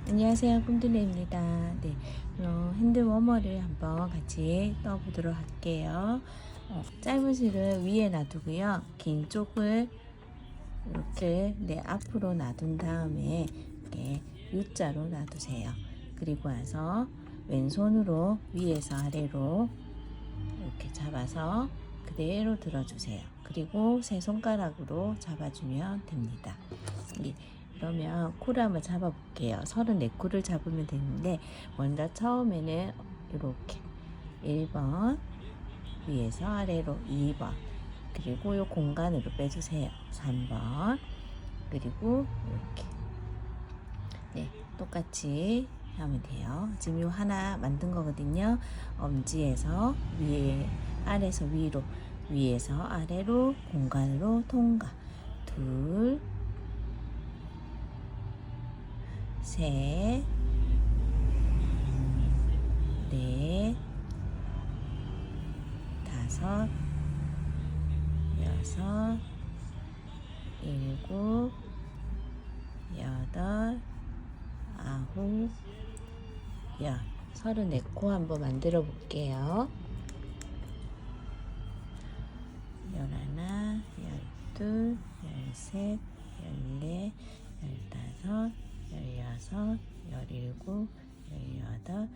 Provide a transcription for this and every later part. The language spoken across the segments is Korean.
안녕하세요, 꿈들레입니다. 네, 그럼 핸드 워머를 한번 같이 떠보도록 할게요. 짧은 실을 위에 놔두고요. 긴 쪽을 이렇게 앞으로 놔둔 다음에 이렇게 U자로 놔두세요. 그리고 와서 왼손으로 위에서 아래로 이렇게 잡아서 그대로 들어주세요. 그리고 세 손가락으로 잡아주면 됩니다. 그러면 코를 한번 잡아볼게요. 34코를 잡으면 되는데 먼저 처음에는 이렇게 1번 위에서 아래로 2번 그리고 이 공간으로 빼주세요. 3번 그리고 이렇게 똑같이 하면 돼요. 지금 요 하나 만든 거거든요. 엄지에서 위에 아래에서 위로 위에서 아래로 공간으로 통과 둘 셋, 넷, 다섯, 여섯, 일곱, 여덟, 아홉, 열. 34코 한번 만들어 볼게요. 11, 12, 13, 14, 15, 16, 17, 18,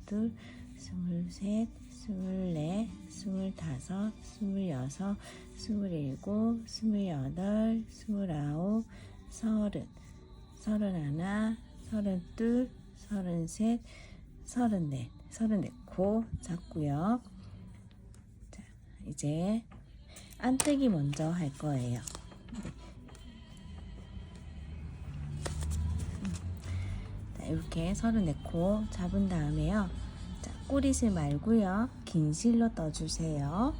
19, 20, 21, 22, 23, 24, 25, 26, 27, 28, 29, 30, 31, 32, 33, 34, 34코 잡고요. 자, 이제 안뜨기 먼저 할 거예요. 자, 이렇게 34코 잡은 다음에요. 자, 꼬리실 말고요. 긴 실로 떠주세요.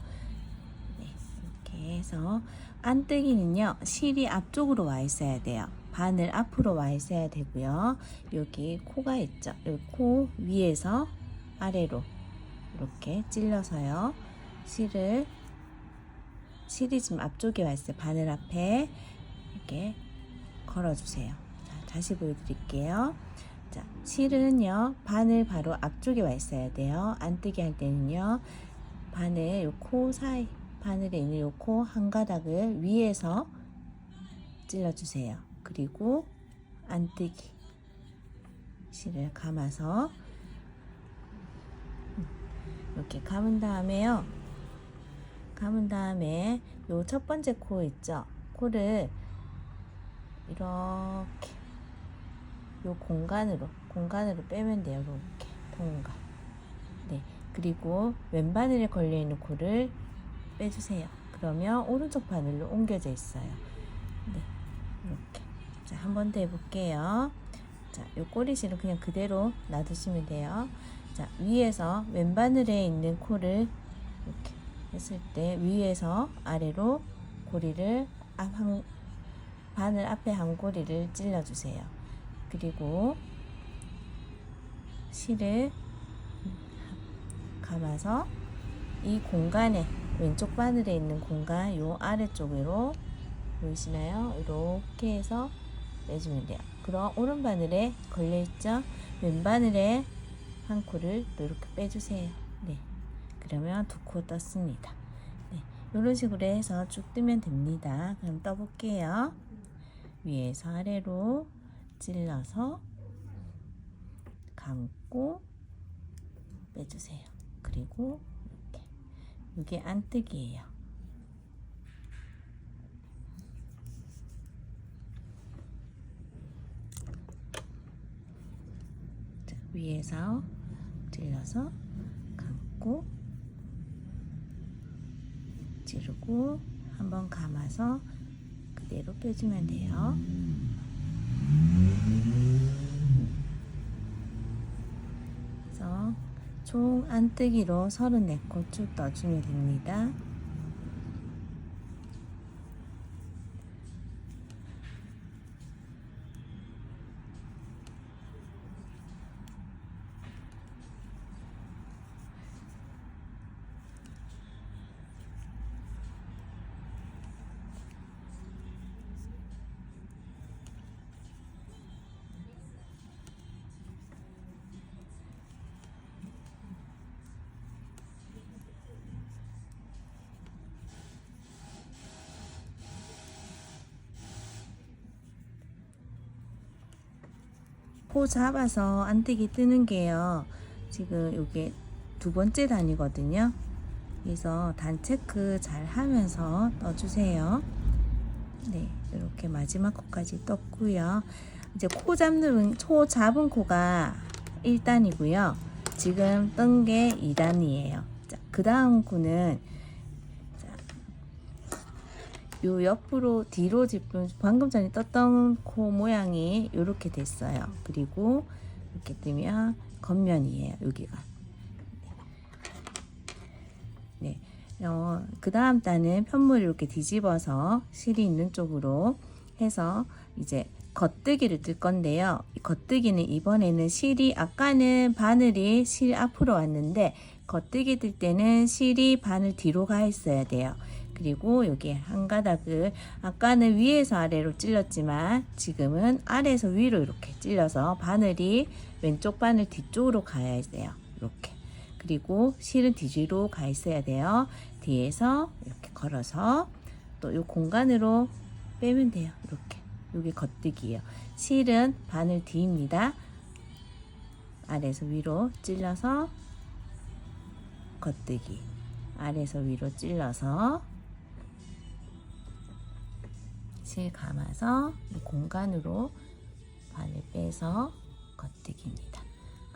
네, 이렇게 해서 안뜨기는요. 실이 앞쪽으로 와 있어야 돼요. 바늘 앞으로 와 있어야 되고요. 여기 코가 있죠. 여기 코 위에서 아래로 이렇게 찔러서요. 실이 지금 앞쪽에 와 있어요. 바늘 앞에 이렇게 걸어주세요. 자, 다시 보여드릴게요. 자, 실은요, 바늘 바로 앞쪽에 와 있어야 돼요. 안뜨기 할 때는요, 바늘, 요 코 사이, 바늘에 있는 요 코 한 가닥을 위에서 찔러주세요. 그리고 안뜨기 실을 감아서 이렇게 감은 다음에요. 감은 다음에 요 첫 번째 코 있죠? 코를 이렇게 요 공간으로 빼면 돼요. 이렇게 통과. 네. 그리고 왼바늘에 걸려 있는 코를 빼주세요. 그러면 오른쪽 바늘로 옮겨져 있어요. 네. 이렇게. 자, 한 번 더 해볼게요. 자, 요 꼬리실은 그냥 그대로 놔두시면 돼요. 자, 위에서 왼바늘에 있는 코를 이렇게 했을 때 위에서 아래로 고리를 바늘 앞에 한 고리를 찔러주세요. 그리고 실을 감아서 이 공간에 왼쪽 바늘에 있는 공간 요 아래쪽으로 보이시나요? 이렇게 해서 빼주면 돼요. 그럼 오른 바늘에 걸려있죠? 왼 바늘에 한 코를 또 이렇게 빼주세요. 네. 그러면 두 코 떴습니다. 네. 이런 식으로 해서 쭉 뜨면 됩니다. 그럼 떠볼게요. 위에서 아래로 찔러서 감고 빼주세요. 그리고 이렇게. 이게 안뜨기예요. 자, 위에서 찔러서 감고 찌르고 한번 감아서 그대로 빼주면 돼요. 그래서 총 안뜨기로 34코 쭉 떠주면 됩니다. 코 잡아서 안뜨기 뜨는 게요. 지금 요게 두 번째 단이거든요. 그래서 단 체크 잘 하면서 떠주세요. 네, 이렇게 마지막 코까지 떴고요. 이제 코 잡은 코가 1단이고요. 지금 뜬 게 2단이에요. 자, 그 다음 코는 요 옆으로 뒤로 짚은 방금 전에 떴던 코 모양이 이렇게 됐어요. 그리고 이렇게 뜨면 겉면이에요. 여기가. 네. 그 다음 단은 편물을 이렇게 뒤집어서 실이 있는 쪽으로 해서 이제 겉뜨기를 뜰 건데요. 이 겉뜨기는 이번에는 실이 아까는 바늘이 실 앞으로 왔는데 겉뜨기 뜰 때는 실이 바늘 뒤로 가 있어야 돼요. 그리고 여기 한 가닥을 아까는 위에서 아래로 찔렀지만 지금은 아래에서 위로 이렇게 찔러서 바늘이 왼쪽 바늘 뒤쪽으로 가야 돼요. 이렇게. 그리고 실은 뒤로 가 있어야 돼요. 뒤에서 이렇게 걸어서 또 이 공간으로 빼면 돼요. 이렇게. 여기 겉뜨기예요. 실은 바늘 뒤입니다. 아래에서 위로 찔러서 겉뜨기. 아래에서 위로 찔러서 실 감아서 이 공간으로 바늘 빼서 겉뜨기입니다.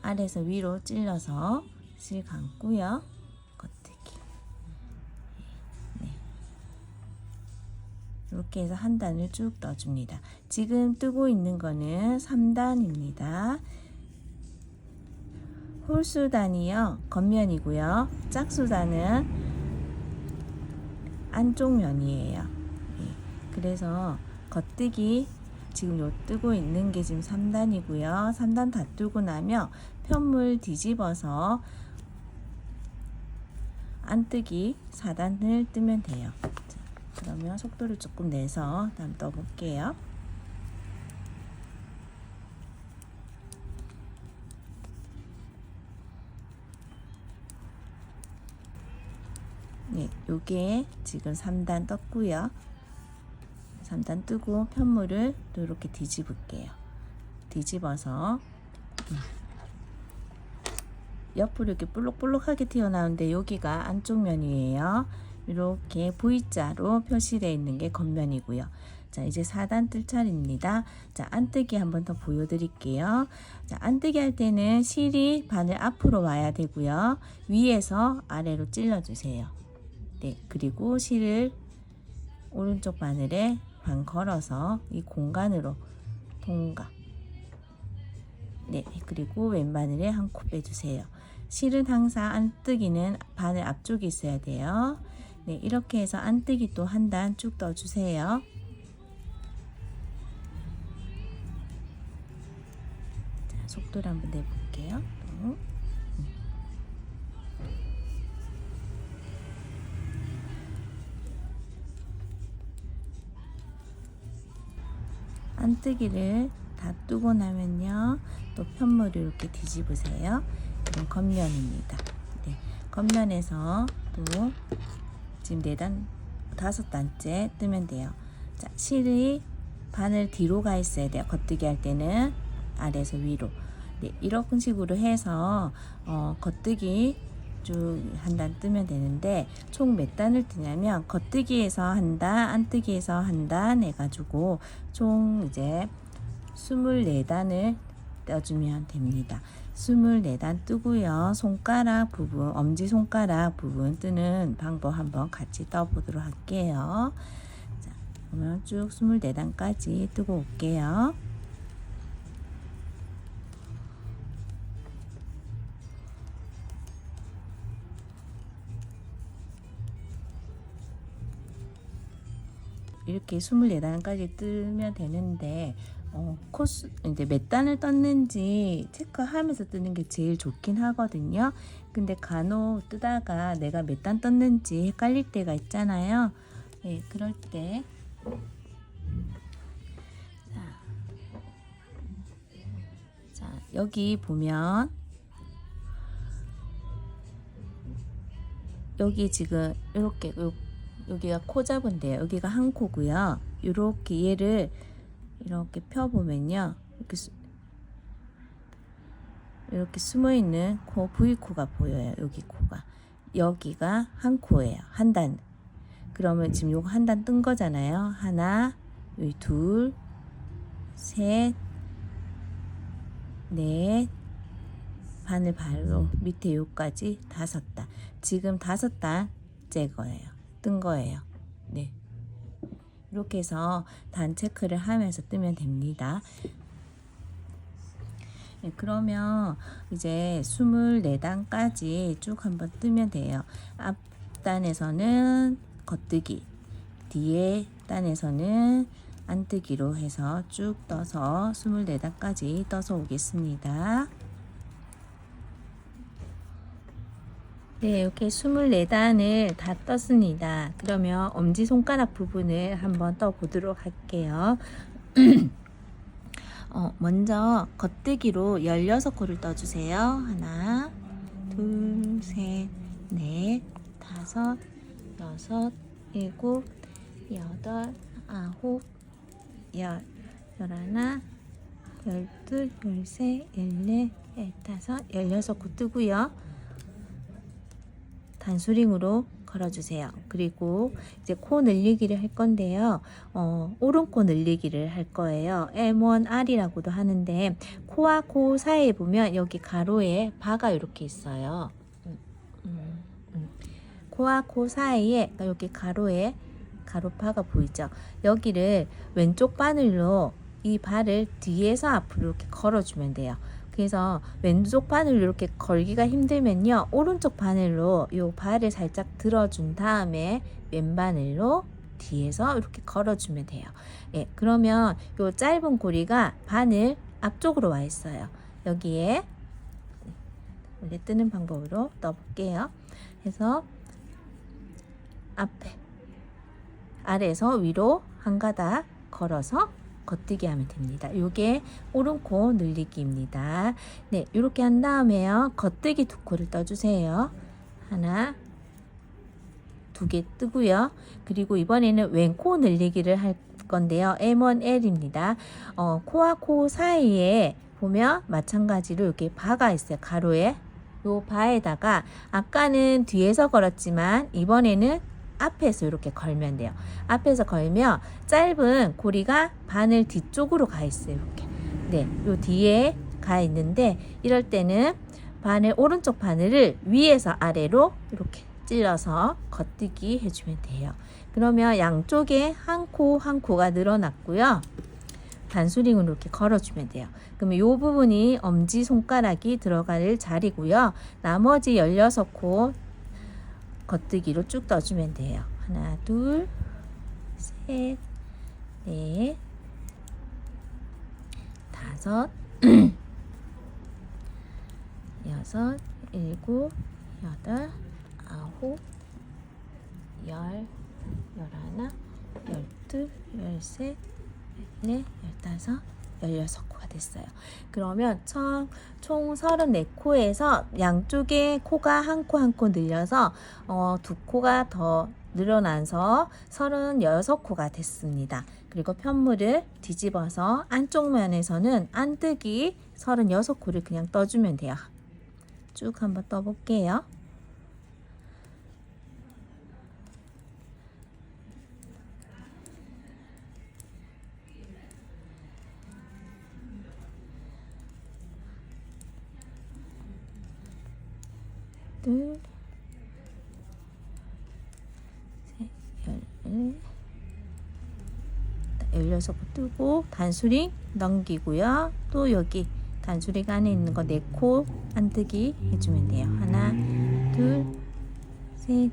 아래에서 위로 찔러서 실 감고요. 겉뜨기. 네. 이렇게 해서 한 단을 쭉 떠줍니다. 지금 뜨고 있는 거는 3단입니다. 홀수단이요. 겉면이고요. 짝수단은 안쪽 면이에요. 그래서 겉뜨기 지금 요 뜨고 있는 게 지금 3단이고요. 3단 다 뜨고 나면 편물 뒤집어서 안뜨기 4단을 뜨면 돼요. 자, 그러면 속도를 조금 내서 다음 떠볼게요. 네, 요게 지금 3단 떴고요. 3단 뜨고 편물을 또 이렇게 뒤집을게요. 뒤집어서 옆으로 이렇게 볼록볼록하게 튀어나오는데 여기가 안쪽 면이에요. 이렇게 V자로 표시되어 있는 게 겉면이고요. 자, 이제 4단 뜰 차례입니다. 자, 안뜨기 한번 더 보여드릴게요. 자, 안뜨기 할 때는 실이 바늘 앞으로 와야 되고요. 위에서 아래로 찔러주세요. 네, 그리고 실을 오른쪽 바늘에 반 걸어서 이 공간으로 통과. 네, 그리고 왼바늘에 한 코 빼주세요. 실은 항상 안뜨기는 바늘 앞쪽에 있어야 돼요. 네, 이렇게 해서 안뜨기 또 한 단 쭉 떠주세요. 자, 속도를 한번 내볼게요. 또. 안뜨기를 다 뜨고 나면요, 또 편물을 이렇게 뒤집으세요. 이건 겉면입니다. 네, 겉면에서 또 지금 4단, 5단째 뜨면 돼요. 자, 실이 바늘 뒤로 가 있어야 돼요. 겉뜨기 할 때는 아래에서 위로. 네, 이런 식으로 해서 겉뜨기 쭉 한 단 뜨면 되는데 총 몇 단을 뜨냐면 겉뜨기에서 한 단, 안뜨기에서 한 단 해가지고 총 이제 24단을 떠주면 됩니다. 24단 뜨고요. 손가락 부분, 엄지손가락 부분 뜨는 방법 한번 같이 떠보도록 할게요. 자, 그러면 쭉 24단까지 뜨고 올게요. 이렇게 24단까지 뜨면 되는데 코스 이제 몇 단을 떴는지 체크하면서 뜨는 게 제일 좋긴 하거든요. 근데 간혹 뜨다가 내가 몇 단 떴는지 헷갈릴 때가 있잖아요. 네, 그럴 때 자, 여기 보면 여기 지금 이렇게 여기가 코 잡은데요. 여기가 한 코고요. 이렇게 얘를 이렇게 펴보면요. 이렇게 이렇게 숨어있는 코, V코가 보여요. 여기 코가. 여기가 한 코예요. 한 단. 그러면 지금 요거 한 단 뜬 거잖아요. 하나, 여기 둘, 셋, 넷, 바늘 바로 밑에 요까지 5단. 지금 5단째 거예요. 뜬 거예요. 네. 이렇게 해서 단 체크를 하면서 뜨면 됩니다. 네, 그러면 이제 24단까지 쭉 한번 뜨면 돼요. 앞단에서는 겉뜨기, 뒤에 단에서는 안뜨기로 해서 쭉 떠서 24단까지 떠서 오겠습니다. 네, 이렇게 24단을 다 떴습니다. 그러면 엄지손가락 부분을 한번 떠보도록 할게요. 먼저 겉뜨기로 16코를 떠주세요. 하나, 둘, 셋, 넷, 다섯, 여섯, 일곱, 여덟, 아홉, 열, 열하나, 열둘, 열셋, 열넷, 열다섯, 16코 뜨고요. 단수링으로 걸어주세요. 그리고 이제 코 늘리기를 할 건데요. 오른코 늘리기를 할 거예요. M1R이라고도 하는데 코와 코 사이에 보면 여기 가로에 바가 이렇게 있어요. 코와 코 사이에 여기 가로에 가로파가 보이죠? 여기를 왼쪽 바늘로 이 발을 뒤에서 앞으로 이렇게 걸어주면 돼요. 그래서 왼쪽 바늘로 이렇게 걸기가 힘들면요, 오른쪽 바늘로 이 발을 살짝 들어준 다음에 왼바늘로 뒤에서 이렇게 걸어주면 돼요. 예, 그러면 이 짧은 고리가 바늘 앞쪽으로 와 있어요. 여기에 원래 뜨는 방법으로 떠볼게요. 그래서 앞에 아래에서 위로 한 가닥 걸어서 겉뜨기 하면 됩니다. 이게 오른코 늘리기입니다. 네, 이렇게 한 다음에요. 겉뜨기 2코를 떠주세요. 하나, 2개 뜨고요. 그리고 이번에는 왼코 늘리기를 할 건데요. M1L입니다. 코와 코 사이에 보면 마찬가지로 이렇게 바가 있어요. 가로에. 요 바에다가 아까는 뒤에서 걸었지만 이번에는 앞에서 이렇게 걸면 돼요. 앞에서 걸면 짧은 고리가 바늘 뒤쪽으로 가 있어요. 이렇게. 네, 요 뒤에 가 있는데 이럴 때는 바늘 오른쪽 바늘을 위에서 아래로 이렇게 찔러서 겉뜨기 해주면 돼요. 그러면 양쪽에 한 코 한 코가 늘어났고요. 단수링으로 이렇게 걸어주면 돼요. 그러면 이 부분이 엄지손가락이 들어갈 자리고요. 나머지 16코 겉뜨기로 쭉 떠주면 돼요. 하나, 둘, 셋, 넷, 다섯, 여섯, 일곱, 여덟, 아홉, 열, 열하나, 열둘, 열셋, 열넷, 열다섯, 16코가 됐어요. 그러면 총 34코에서 양쪽에 코가 한 코 한 코 늘려서 2코가 더 늘어나서 36코가 됐습니다. 그리고 편물을 뒤집어서 안쪽 면에서는 안뜨기 36코를 그냥 떠주면 돼요. 쭉 한번 떠볼게요. 둘, 셋, 16코 뜨고 단수링 넘기고요. 또 여기 단수링 안에 있는 거 4코 안뜨기 해주면 돼요. 하나, 둘, 셋,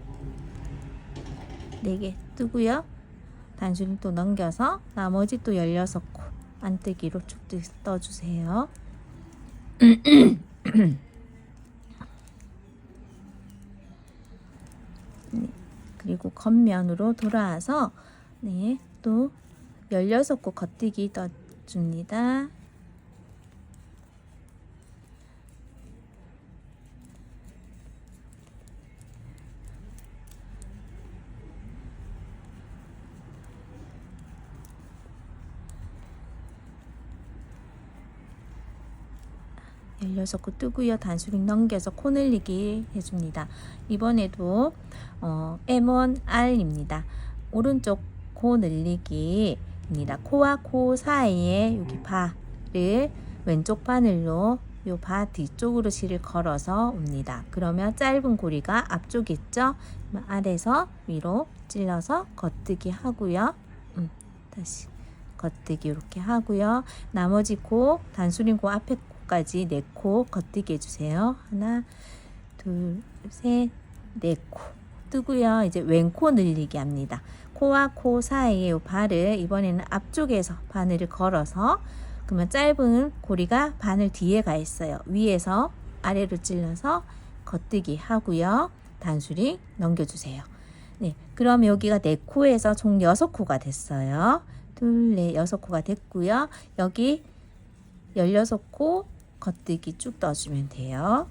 4개 뜨고요. 단수링 또 넘겨서 나머지 또 16코 안뜨기로 쭉 떠주세요. 네, 그리고 겉면으로 돌아와서 네, 또 16코 겉뜨기 떠줍니다. 16코 뜨고요. 단수링 넘겨서 코 늘리기 해줍니다. 이번에도 M1 R입니다. 오른쪽 코 늘리기입니다. 코와 코 사이에 여기 바를 왼쪽 바늘로 요 바 뒤쪽으로 실을 걸어서 옵니다. 그러면 짧은 고리가 앞쪽에 있죠? 아래에서 위로 찔러서 겉뜨기 하고요. 다시 겉뜨기 이렇게 하고요. 나머지 코, 단수링 코 앞에 코까지 4코 겉뜨기 해주세요. 하나, 둘, 셋, 4코 뜨고요. 이제 왼코 늘리기 합니다. 코와 코 사이에 요 발을 이번에는 앞쪽에서 바늘을 걸어서 그러면 짧은 고리가 바늘 뒤에 가 있어요. 위에서 아래로 찔러서 겉뜨기 하고요. 단수링 넘겨주세요. 네, 그럼 여기가 4코에서 총 6코가 됐어요. 둘, 넷, 6코가 됐고요. 여기 16코 겉뜨기 쭉 떠주면 돼요.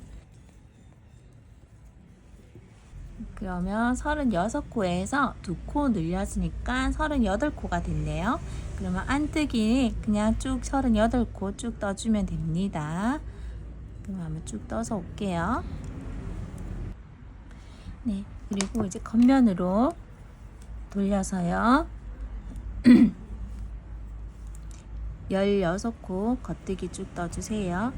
그러면 36코에서 2코 늘렸으니까 38코가 됐네요. 그러면 안뜨기 그냥 쭉 38코 쭉 떠주면 됩니다. 그럼 한번 쭉 떠서 올게요. 네, 그리고 이제 겉면으로 돌려서요. 16코 겉뜨기 쭉 떠주세요.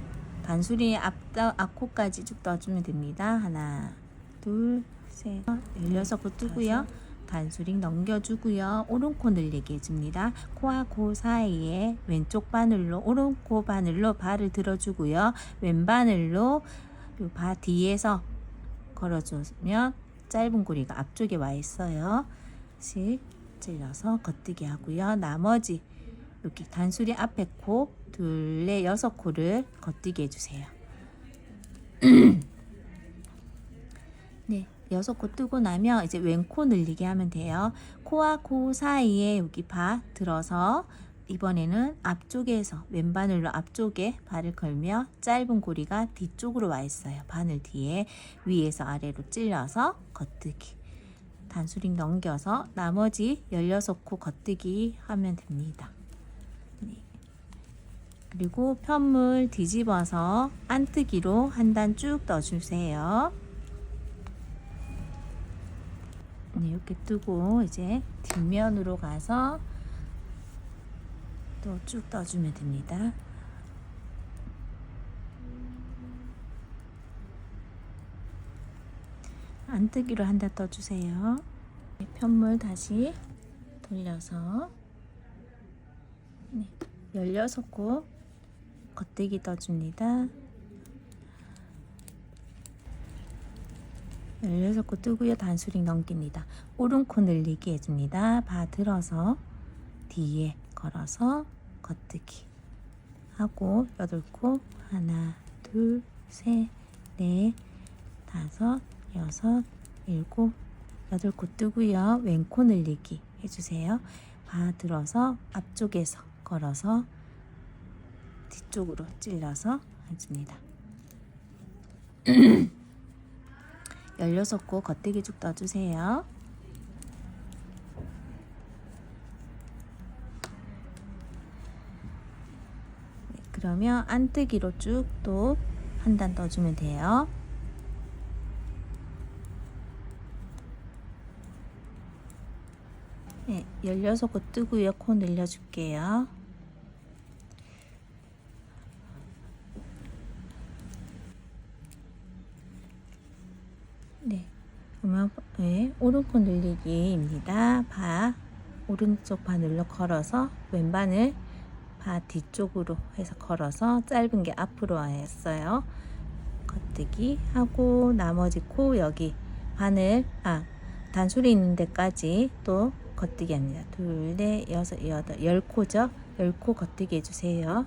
단수리 앞코까지 쭉 떠주면 됩니다. 하나, 둘, 셋, 16코 뜨고요. 단수링 넘겨주고요. 오른코 늘리기 해줍니다. 코와 코 사이에 왼쪽 바늘로 오른코 바늘로 발을 들어주고요. 왼바늘로 요 바 뒤에서 걸어주면 짧은 고리가 앞쪽에 와 있어요. 씩 찔러서 겉뜨기 하고요. 나머지 이렇게 단수리 앞에 코, 둘, 넷, 6코를 겉뜨기 해주세요. 네, 6코 뜨고 나면 이제 왼코 늘리기 하면 돼요. 코와 코 사이에 여기 바 들어서 이번에는 앞쪽에서 왼바늘로 앞쪽에 발을 걸며 짧은 고리가 뒤쪽으로 와 있어요. 바늘 뒤에 위에서 아래로 찔러서 겉뜨기. 단수링 넘겨서 나머지 16코 겉뜨기 하면 됩니다. 네. 그리고 편물 뒤집어서 안뜨기로 한 단 쭉 떠주세요. 네, 이렇게 뜨고 이제 뒷면으로 가서 또 쭉 떠주면 됩니다. 안뜨기로 한 단 떠주세요. 네, 편물 다시 돌려서 네, 16코 겉뜨기 떠줍니다. 16코 뜨고요. 단수링 넘깁니다. 오른코 늘리기 해줍니다. 바 들어서 뒤에 걸어서 겉뜨기 하고 8코 하나, 둘, 셋, 넷, 다섯, 여섯, 일곱, 8코 뜨고요. 왼코 늘리기 해주세요. 바 들어서 앞쪽에서 걸어서 뒤쪽으로 찔러서 해줍니다. 16코 겉뜨기 쭉 떠주세요. 네, 그러면 안뜨기로 쭉 또 한 단 떠주면 돼요. 네, 16코 뜨고요. 코 늘려줄게요. 네, 그러면 네, 오른코 늘리기입니다. 바 오른쪽 바늘로 걸어서 왼바늘 바 뒤쪽으로 해서 걸어서 짧은 게 앞으로 왔어요. 겉뜨기 하고 나머지 코 여기 바늘 단수리 있는 데까지 또 겉뜨기 합니다. 둘, 넷, 여섯, 여덟, 10코죠. 10코 겉뜨기 해주세요.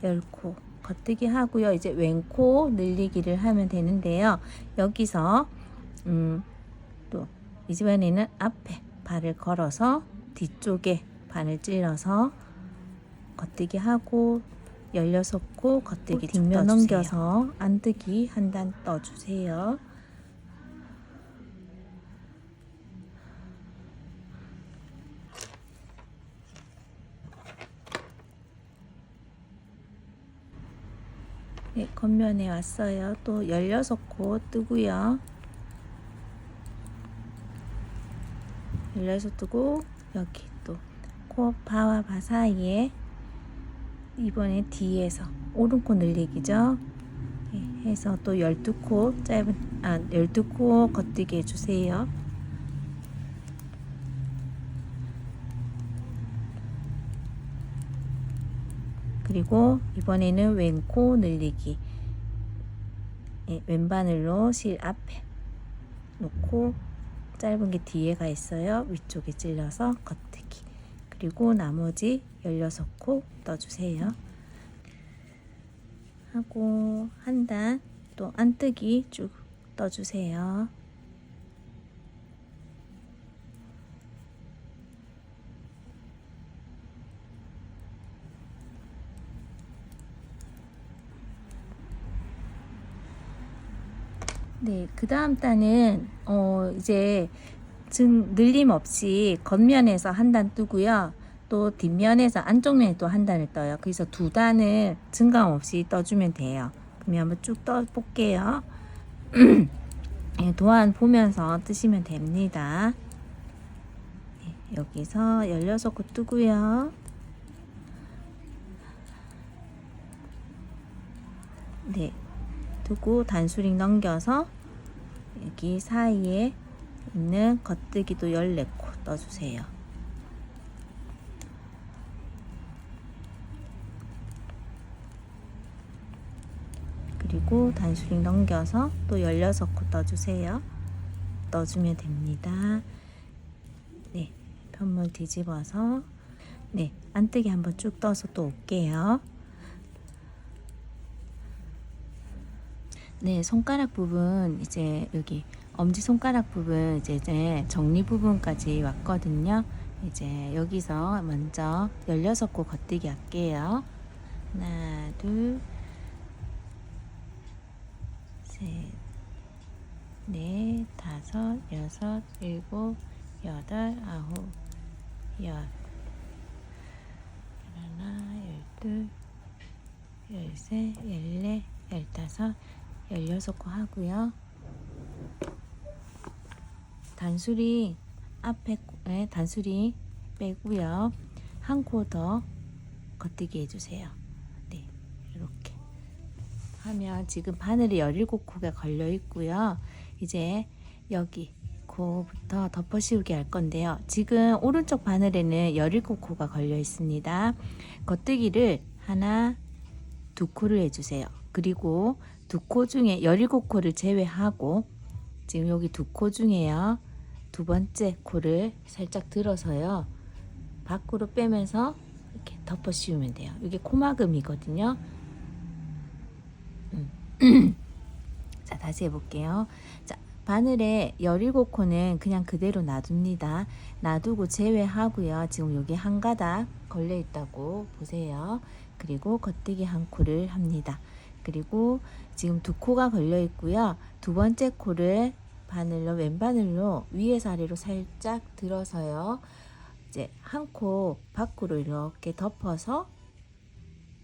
열코 겉뜨기 하고요. 이제 왼코 늘리기를 하면 되는데요. 여기서 또 이번에는 앞에 발을 걸어서 뒤쪽에 바늘 찔러서 겉뜨기 하고 16코 겉뜨기 뒷면 넘겨서 안뜨기 한 단 떠주세요. 네, 겉면에 왔어요. 또 16코 뜨고요. 16 뜨고 여기 또 코 바와 바 사이에 이번에 뒤에서 오른코 늘리기죠. 네, 해서 또 12코 12코 겉뜨기 해주세요. 그리고 이번에는 왼코 늘리기. 네, 왼바늘로 실 앞에 놓고 짧은 게 뒤에 가 있어요. 위쪽에 찔러서 겉뜨기. 그리고 나머지 16코 떠주세요. 하고 한 단 또 안뜨기 쭉 떠주세요. 네, 그 다음 단은 이제 늘림 없이 겉면에서 한 단 뜨고요. 또 뒷면에서 안쪽 면에 또 한 단을 떠요. 그래서 두 단을 증감 없이 떠주면 돼요. 그러면 한번 쭉 떠볼게요. 네, 도안 보면서 뜨시면 됩니다. 네, 여기서 16코 뜨고요. 네, 두고 단수링 넘겨서 여기 사이에 있는 겉뜨기도 14코 떠주세요. 그리고 단수링 넘겨서 또 16코 떠주세요. 떠주면 됩니다. 네, 편물 뒤집어서 네, 안뜨기 한번 쭉 떠서 또 올게요. 네, 손가락 부분 이제 여기 엄지 손가락 부분 이제 정리 부분까지 왔거든요. 이제 여기서 먼저 16코 겉뜨기 할게요. 하나, 둘, 셋, 넷, 다섯, 여섯, 일곱, 여덟, 아홉, 열, 하나, 12, 13, 14, 15, 16코 하고요. 단수리 앞에 단수리 빼고요. 한 코 더 겉뜨기 해주세요. 네, 이렇게 하면 지금 바늘이 17코가 걸려 있고요. 이제 여기 코부터 덮어 씌우기 할 건데요. 지금 오른쪽 바늘에는 17코가 걸려 있습니다. 겉뜨기를 하나, 두 코를 해주세요. 그리고 두 코 중에 17코를 제외하고 지금 여기 두 코 중에요. 두 번째 코를 살짝 들어서요. 밖으로 빼면서 이렇게 덮어 씌우면 돼요. 이게 코막음이거든요. 자, 다시 해볼게요. 자, 바늘에 17코는 그냥 그대로 놔둡니다. 놔두고 제외하고요. 지금 여기 한 가닥 걸려 있다고 보세요. 그리고 겉뜨기 한 코를 합니다. 그리고 지금 두 코가 걸려 있고요. 두 번째 코를 바늘로 왼바늘로 위에서 아래로 살짝 들어서요. 이제 한 코 밖으로 이렇게 덮어서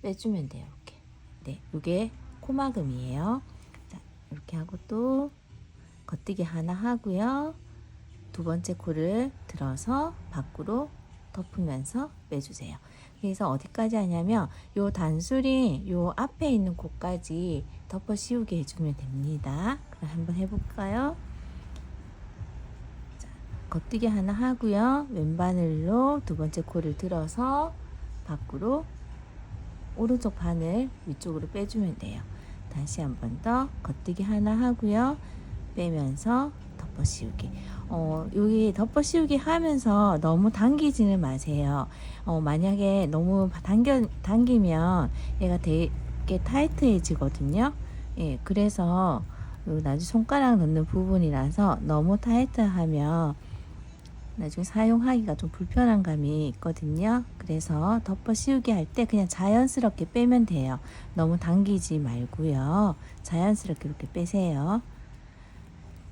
빼주면 돼요. 이렇게. 네, 이게 코막음이에요. 자, 이렇게 하고 또 겉뜨기 하나 하고요. 두 번째 코를 들어서 밖으로 덮으면서 빼주세요. 그래서 어디까지 하냐면 요 단술이 요 앞에 있는 코까지 덮어 씌우게 해주면 됩니다. 그럼 한번 해볼까요? 자, 겉뜨기 하나 하고요. 왼바늘로 두 번째 코를 들어서 밖으로 오른쪽 바늘 위쪽으로 빼주면 돼요. 다시 한 번 더 겉뜨기 하나 하고요. 빼면서 덮어 씌우기. 여기 덮어 씌우기 하면서 너무 당기지는 마세요. 만약에 너무 당기면 얘가 되게 타이트해지거든요. 예, 그래서 나중에 손가락 넣는 부분이라서 너무 타이트하면 나중에 사용하기가 좀 불편한 감이 있거든요. 그래서 덮어 씌우기 할 때 그냥 자연스럽게 빼면 돼요. 너무 당기지 말고요. 자연스럽게 이렇게 빼세요.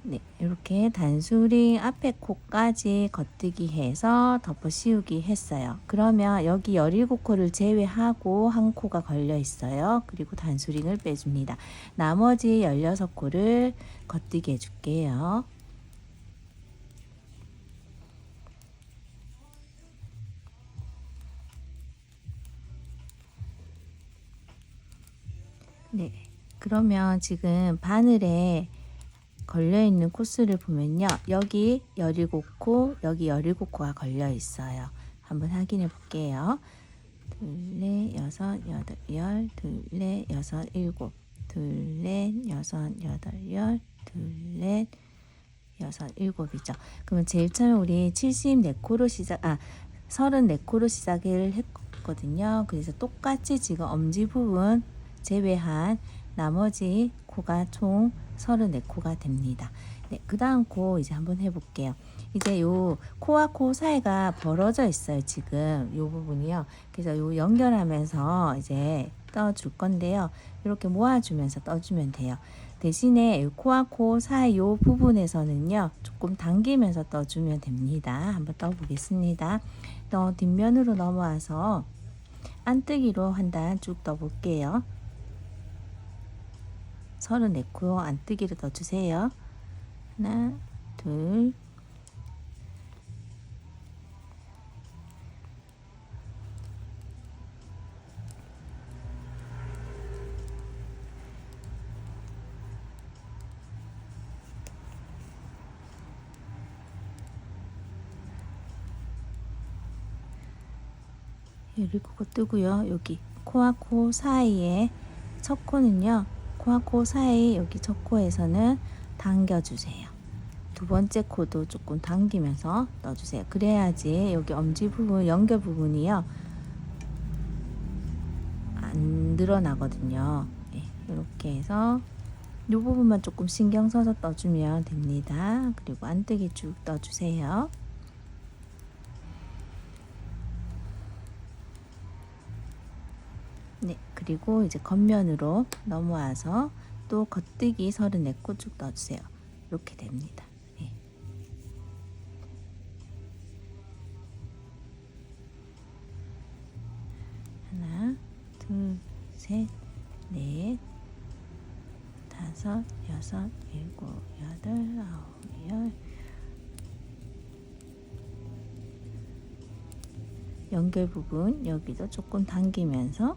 네, 이렇게 단수링 앞에 코까지 겉뜨기 해서 덮어 씌우기 했어요. 그러면 여기 17코를 제외하고 한 코가 걸려 있어요. 그리고 단수링을 빼줍니다. 나머지 16코를 겉뜨기 해줄게요. 네, 그러면 지금 바늘에 걸려있는 코스를 보면요. 여기 17코, 여기 17코가 걸려 있어요. 한번 확인해 볼게요. 둘, 넷, 여섯, 여덟, 열, 둘, 넷, 여섯, 일곱, 둘, 넷, 여섯, 여덟, 열, 둘, 넷, 여섯, 일곱이죠. 그러면 제일 처음에 우리 74코로 34코로 시작을 했거든요. 그래서 똑같이 지금 엄지 부분 제외한 나머지 코가 총 34코가 됩니다. 네, 그 다음 코 이제 한번 해볼게요. 이제 요 코와 코 사이가 벌어져 있어요. 지금 요 부분이요. 그래서 요 연결하면서 이제 떠줄 건데요. 이렇게 모아주면서 떠주면 돼요. 대신에 코와 코 사이 요 부분에서는요. 조금 당기면서 떠주면 됩니다. 한번 떠보겠습니다. 뒷면으로 넘어와서 안뜨기로 한 단 쭉 떠볼게요. 34코 안뜨기를 떠주세요. 하나, 둘, 그리고 뜨고요. 여기 코와 코 사이에 첫 코는요. 코와 코 사이 여기 첫 코에서는 당겨주세요. 두 번째 코도 조금 당기면서 넣어주세요. 그래야지 여기 엄지 부분, 연결 부분이요. 안 늘어나거든요. 네, 이렇게 해서 이 부분만 조금 신경 써서 떠주면 됩니다. 그리고 안뜨기 쭉 떠주세요. 네, 그리고 이제 겉면으로 넘어와서 또 겉뜨기 34코 쭉 떠주세요. 이렇게 됩니다. 네. 하나, 둘, 셋, 넷, 다섯, 여섯, 일곱, 여덟, 아홉, 열. 연결 부분 여기도 조금 당기면서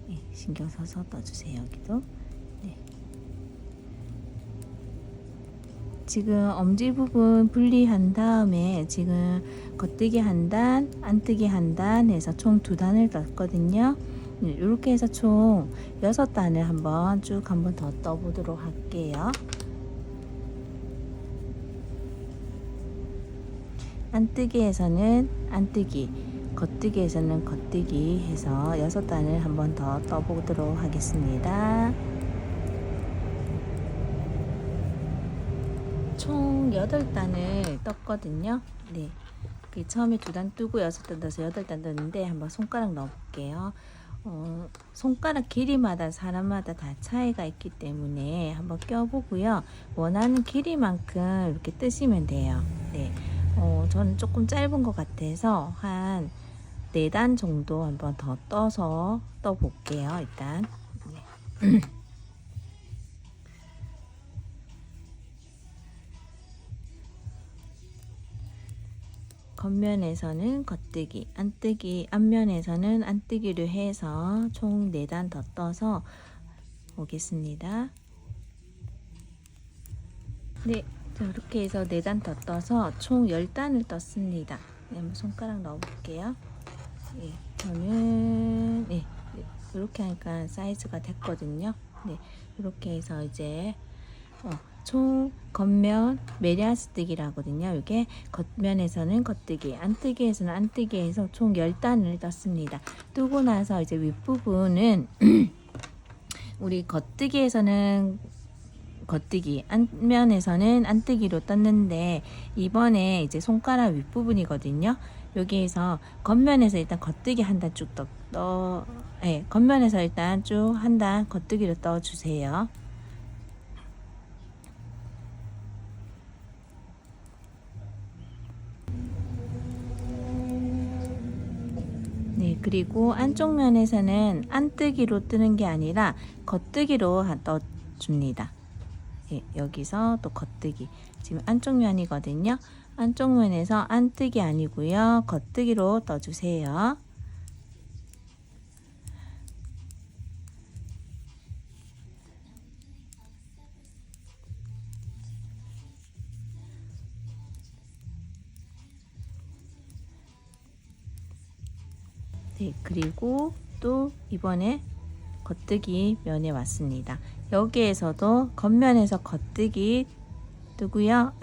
네, 신경 써서 떠주세요. 여기도. 네. 지금 엄지 부분 분리한 다음에 지금 겉뜨기 한 단, 안뜨기 한 단 해서 총 2단을 떴거든요. 이렇게 해서 총 6단을 한번 쭉 한번 더 떠보도록 할게요. 안뜨기에서는 안뜨기, 겉뜨기에서는 겉뜨기 해서 6단을 한번 더 떠보도록 하겠습니다. 총 8단을 떴거든요. 네. 처음에 2단 뜨고 6단 떠서 8단 떴는데 한번 손가락 넣어볼게요. 손가락 길이마다 사람마다 다 차이가 있기 때문에 한번 껴보고요. 원하는 길이만큼 이렇게 뜨시면 돼요. 네. 저는 조금 짧은 것 같아서 한 4단 정도 한번 더 떠서 떠볼게요. 일단. 네. 겉면에서는 겉뜨기, 안뜨기, 앞면에서는 안뜨기를 해서 총 4단 더 떠서 오겠습니다. 네, 이렇게 해서 4단 더 떠서 총 10단을 떴습니다. 네, 한번 손가락 넣어볼게요. 네, 저는 네, 이렇게 하니까 사이즈가 됐거든요. 네, 이렇게 해서 이제 총 겉면 메리아스뜨기라 하거든요. 이게 겉면에서는 겉뜨기, 안뜨기에서는 안뜨기에서 총 10단을 떴습니다. 뜨고 나서 이제 윗부분은 우리 겉뜨기에서는 겉뜨기, 앞면에서는 안뜨기로 떴는데 이번에 이제 손가락 윗부분이거든요. 여기에서 겉면에서 일단 겉뜨기 한 단 쭉 네, 겉면에서 일단 쭉 한 단 겉뜨기로 떠주세요. 그리고 안쪽 면에서는 안뜨기로 뜨는 게 아니라 겉뜨기로 떠줍니다. 예, 여기서 또 겉뜨기. 지금 안쪽 면이거든요. 안쪽 면에서 안뜨기 아니고요. 겉뜨기로 떠주세요. 네, 그리고 또 이번에 겉뜨기 면에 왔습니다. 여기에서도 겉면에서 겉뜨기 뜨고요.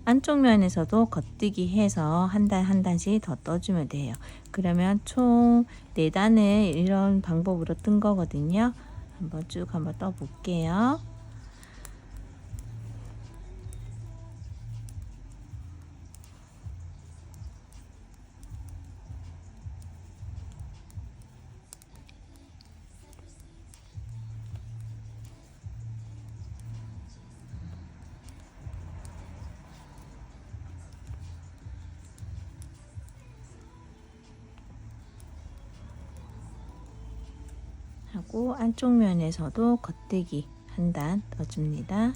안쪽 면에서도 겉뜨기 해서 한 단씩 더 떠주면 돼요. 그러면 총 4단을 이런 방법으로 뜬 거거든요. 한번 쭉 떠볼게요. 하고 안쪽 면에서도 겉뜨기 한 단 넣어줍니다.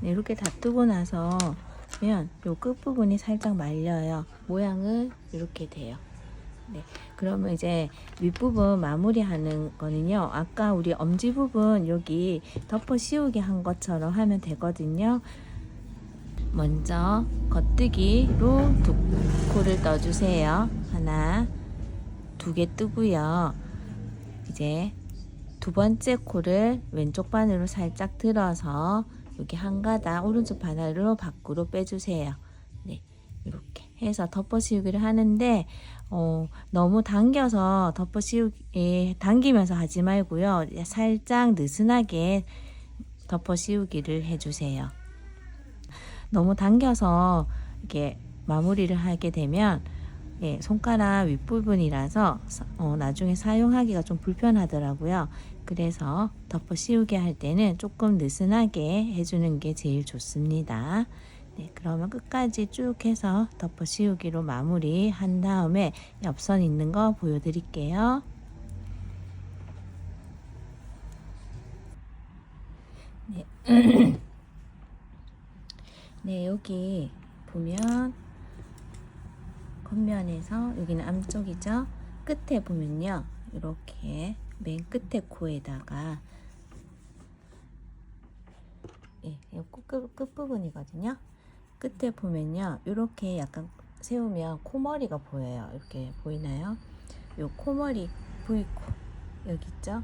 네, 이렇게 다 뜨고 나서 요 끝부분이 살짝 말려요. 모양은 이렇게 돼요. 네, 그러면 이제 윗부분 마무리하는 거는요. 아까 우리 엄지 부분 여기 덮어 씌우기 한 것처럼 하면 되거든요. 먼저 겉뜨기로 2코를 떠주세요. 하나, 2개 뜨고요. 이제 두 번째 코를 왼쪽 바늘로 살짝 들어서 여기 한 가닥 오른쪽 바늘로 밖으로 빼주세요. 네, 이렇게 해서 덮어 씌우기를 하는데 너무 당겨서 덮어 씌우기 당기면서 하지 말고요. 살짝 느슨하게 덮어 씌우기를 해주세요. 너무 당겨서 이렇게 마무리를 하게 되면 손가락 윗부분이라서 나중에 사용하기가 좀 불편하더라고요. 그래서 덮어 씌우기 할 때는 조금 느슨하게 해주는 게 제일 좋습니다. 네, 그러면 끝까지 쭉 해서 덮어 씌우기로 마무리 한 다음에 옆선 있는 거 보여드릴게요. 네. 네, 여기 보면 겉면에서 여기는 앞쪽이죠. 끝에 보면요, 이렇게 맨 끝에 코에다가 끝부분이거든요. 끝에 보면요, 이렇게 약간 세우면 코머리가 보여요. 이렇게 보이나요? 요 코머리 V코 여기 있죠.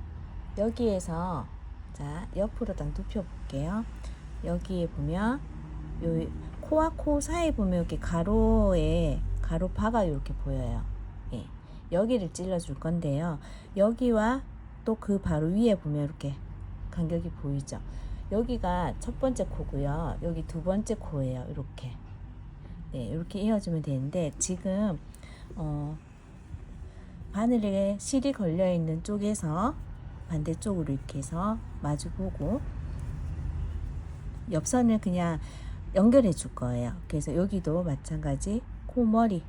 여기에서 자 옆으로 딱 눕혀 볼게요. 여기에 보면 요 코와 코 사이 보면 이렇게 가로바가 이렇게 보여요. 예, 여기를 찔러 줄 건데요. 여기와 또 그 바로 위에 보면 이렇게 간격이 보이죠. 여기가 첫 번째 코고요. 여기 두 번째 코예요. 이렇게 네, 이렇게 이어주면 되는데 지금 바늘에 실이 걸려 있는 쪽에서 반대쪽으로 이렇게 해서 마주보고 옆선을 그냥 연결해 줄 거예요. 그래서 여기도 마찬가지 코머리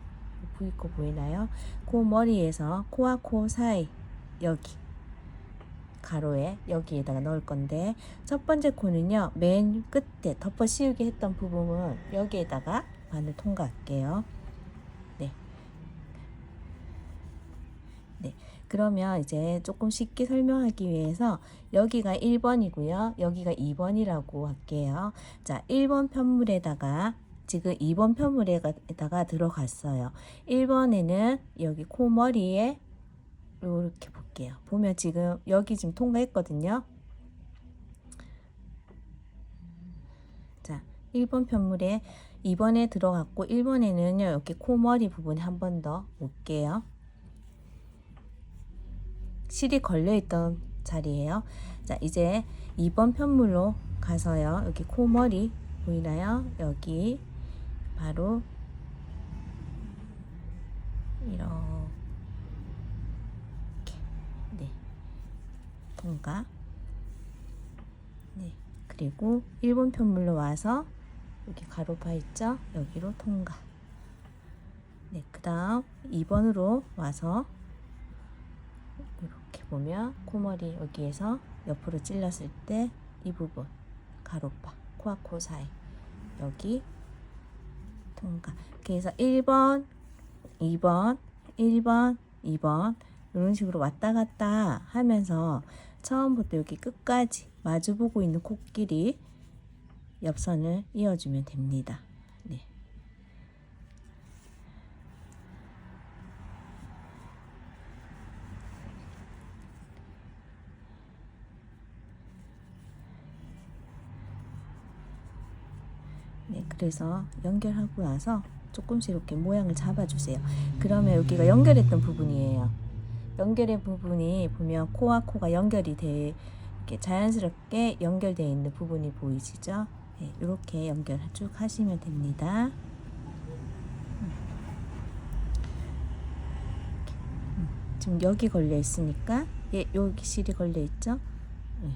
V코 보이나요? 코머리에서 코와 코 사이 여기 가로에 여기에다가 넣을 건데 첫 번째 코는요, 맨 끝에 덮어 씌우기 했던 부분은 여기에다가 바늘 통과할게요. 네. 네. 그러면 이제 조금 쉽게 설명하기 위해서 여기가 1번이고요. 여기가 2번이라고 할게요. 자, 1번 편물에다가 지금 2번 편물에다가 들어갔어요. 1번에는 여기 코머리에 이렇게 볼게요. 보면 지금 여기 지금 통과했거든요. 1번 편물에 2번에 들어갔고 1번에는요 이렇게 코머리 부분에 한 번 더 올게요. 실이 걸려있던 자리예요. 자, 이제 2번 편물로 가서요. 여기 코머리 보이나요? 여기 바로 이렇게 네 통과. 네 그리고 1번 편물로 와서 여기 가로파 있죠? 여기로 통과. 네, 그 다음 2번으로 와서 이렇게 보면 코머리 여기에서 옆으로 찔렀을 때 이 부분 가로파 코와 코 사이 여기 통과. 그래서 1번 2번 1번 2번 이런 식으로 왔다 갔다 하면서 처음부터 여기 끝까지 마주보고 있는 코끼리 옆선을 이어주면 됩니다. 네. 네, 그래서 연결하고 나서 조금씩 이렇게 모양을 잡아주세요. 그러면 여기가 연결했던 부분이에요. 연결의 부분이 보면 코와 코가 연결이 돼 이렇게 자연스럽게 연결되어 있는 부분이 보이시죠? 네, 이렇게 연결 쭉 하시면 됩니다. 지금 여기 걸려 있으니까 여기 실이 걸려 있죠? 네.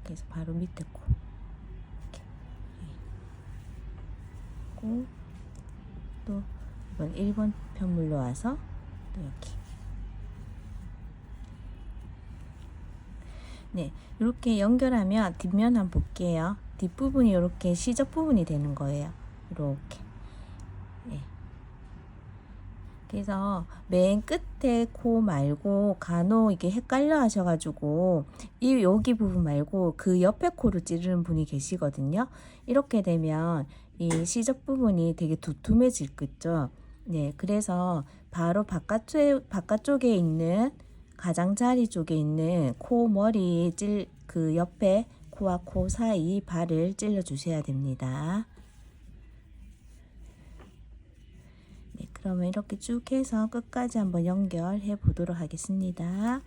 그래서 바로 밑에 코 이렇게 또 이번 1번 편물로 와서 또 여기 네 이렇게 연결하면 뒷면 한번 볼게요. 뒷부분이 이렇게 시접 부분이 되는 거예요. 이렇게 네. 그래서 맨 끝에 코 말고 간혹 이게 헷갈려 하셔가지고 여기 부분 말고 그 옆에 코를 찌르는 분이 계시거든요. 이렇게 되면 이 시접 부분이 되게 두툼해질 거죠. 네, 그래서 바로 바깥쪽에 있는 가장자리 쪽에 있는 코 머리 그 옆에 코와 코 사이 발을 찔러 주셔야 됩니다. 네, 그러면 이렇게 쭉 해서 끝까지 한번 연결해 보도록 하겠습니다.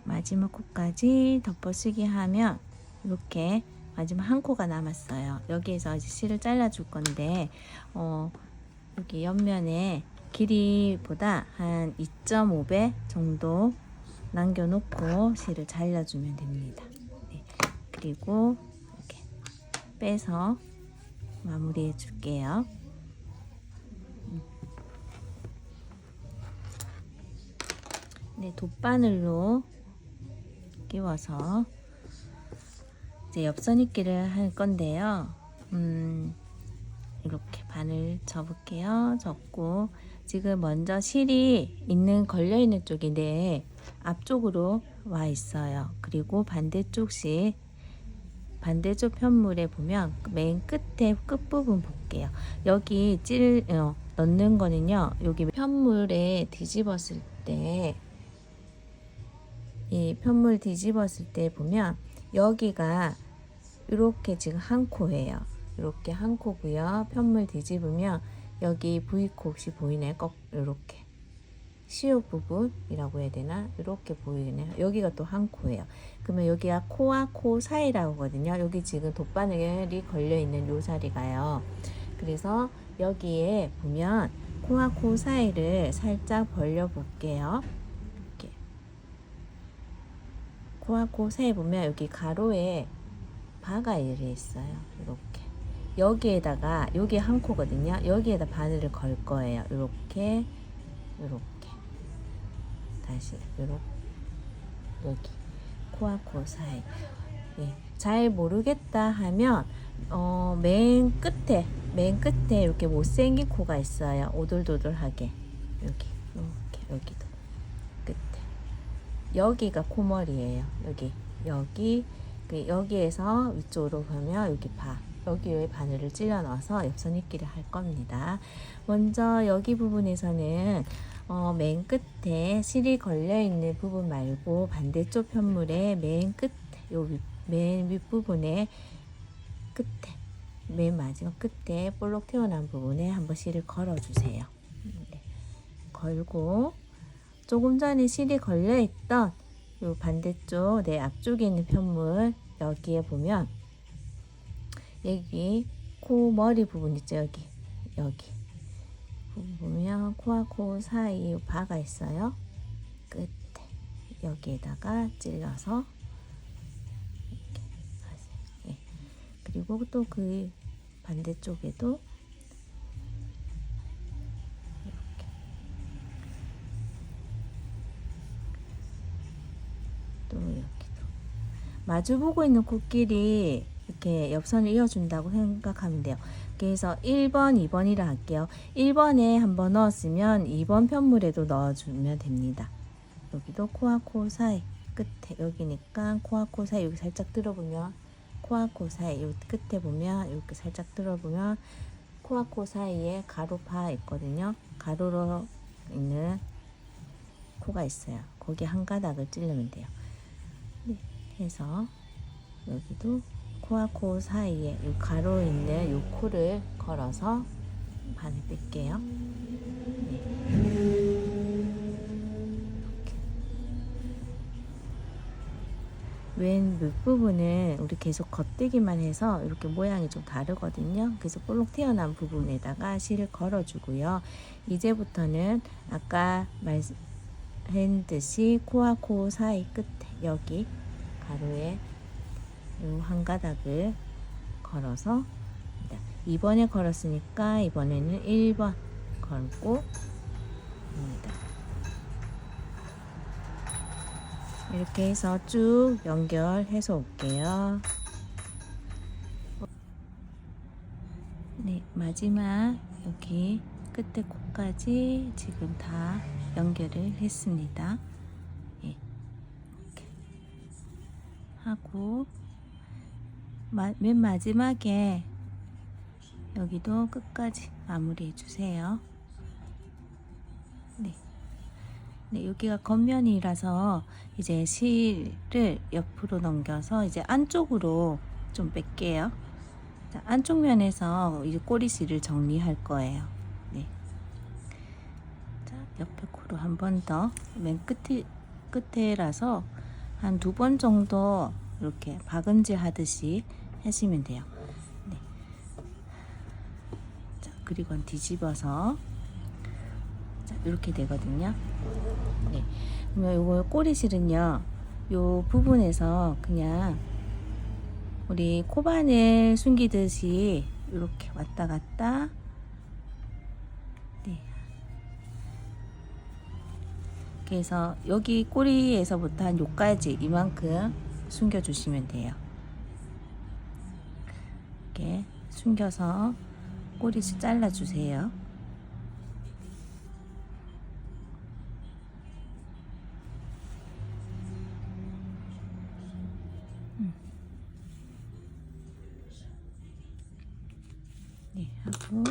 마지막 코까지 덮어쓰기 하면 이렇게 마지막 한 코가 남았어요. 여기에서 이제 실을 잘라 줄 건데 여기 옆면에 길이보다 한 2.5배 정도 남겨놓고 실을 잘라주면 됩니다. 네. 그리고 이렇게 빼서 마무리해 줄게요. 네, 돗바늘로 끼워서 이제 옆선입기를 할 건데요. 이렇게 바늘 접을게요. 접고 지금 먼저 실이 걸려있는 쪽이 내 앞쪽으로 와 있어요. 그리고 반대쪽 편물에 보면 맨 끝에 끝부분 볼게요. 여기 넣는 거는요. 여기 편물에 뒤집었을 때 이 편물 뒤집었을 때 보면 여기가 이렇게 지금 한 코예요. 이렇게 한 코고요. 편물 뒤집으면 여기 V코 혹시 보이나요? 이렇게 시옷 부분이라고 해야 되나? 이렇게 보이네요. 여기가 또 한 코예요. 그러면 여기가 코와 코 사이라고 하거든요. 여기 지금 돗바늘이 걸려 있는 요 자리가요. 그래서 여기에 보면 코와 코 사이를 살짝 벌려 볼게요. 코와 코 사이 보면 여기 가로에 바가 있어요. 이렇게 여기에다가 여기 한 코거든요. 여기에다 바늘을 걸 거예요. 이렇게 다시 요렇게 여기 코와 코 사이. 예, 잘 모르겠다 하면 맨 끝에 이렇게 못생긴 코가 있어요. 오돌도돌하게 여기 이렇게 여기도 끝에 여기가 코머리예요. 여기에서 위쪽으로 보면 여기 여기에 바늘을 찔러 넣어서 옆선 입기를 할 겁니다. 먼저 여기 부분에서는 맨 끝에 실이 걸려 있는 부분 말고 반대쪽 편물의 맨 끝에 맨 윗부분에 끝에 맨 마지막 끝에 볼록 튀어나온 부분에 한번 실을 걸어 주세요. 네. 걸고 조금 전에 실이 걸려 있던 요 반대쪽 내 앞쪽에 있는 편물 여기에 보면 여기 코 머리 부분 있죠. 여기 보면 코와 코 사이 바가 있어요. 끝에 여기에다가 찔러서 이렇게 하세요. 예. 그리고 또 그 반대쪽에도 이렇게 또 여기도 마주보고 있는 코끼리 이렇게 옆선을 이어준다고 생각하면 돼요. 그래서 1번, 2번이라 할게요. 1번에 한번 넣었으면 2번 편물에도 넣어주면 됩니다. 여기도 코와 코 사이 끝에 여기니까 코와 코 사이 여기 살짝 들어보면 코와 코 사이 여기 끝에 보면 이렇게 살짝 들어보면 코와 코 사이에 가로파 있거든요. 가로로 있는 코가 있어요. 거기 한 가닥을 찌르면 돼요. 네, 해서 여기도 코와 코 사이에 이 가로 있는 이 코를 걸어서 바늘 뺄게요. 네. 왼 밑부분은 우리 계속 겉대기만 해서 이렇게 모양이 좀 다르거든요. 그래서 볼록 튀어나온 부분에다가 실을 걸어주고요. 이제부터는 아까 말했듯이 코와 코 사이 끝에 여기 가로에 요 한 가닥을 걸어서 2번에 걸었으니까 이번에는 1번 걸고 입니다. 이렇게 해서 쭉 연결해서 올게요. 네, 마지막 여기 끝에 코까지 지금 다 연결을 했습니다. 예, 이렇게 하고 맨 마지막에 여기도 끝까지 마무리해 주세요. 네. 네, 여기가 겉면이라서 이제 실을 옆으로 넘겨서 이제 안쪽으로 좀 뺄게요. 자, 안쪽 면에서 이제 꼬리실을 정리할 거예요. 네. 자, 옆에 코로 한 번 더, 맨 끝에라서 한 2번 정도 이렇게 박음질 하듯이 하시면 돼요. 네. 자, 그리고 뒤집어서 자, 이렇게 되거든요. 네. 그러면 요거 꼬리실은요, 요 부분에서 그냥 우리 코바늘 숨기듯이 이렇게 왔다 갔다. 네. 그래서 여기 꼬리에서부터 한 요까지 이만큼 숨겨주시면 돼요. 이렇게 숨겨서 꼬리를 잘라주세요. 네, 하고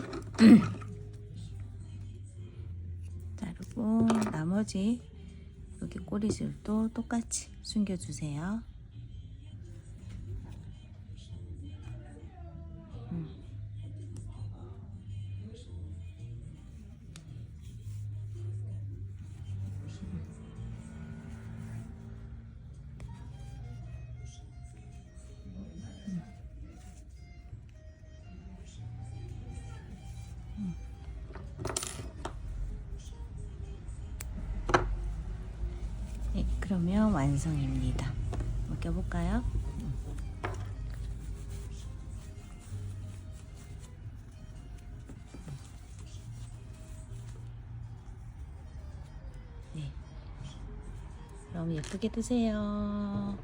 자르고 나머지 여기 꼬리줄도 똑같이 숨겨주세요. 네, 그러면 완성입니다. 먹여볼까요? 네, 그럼 예쁘게 드세요.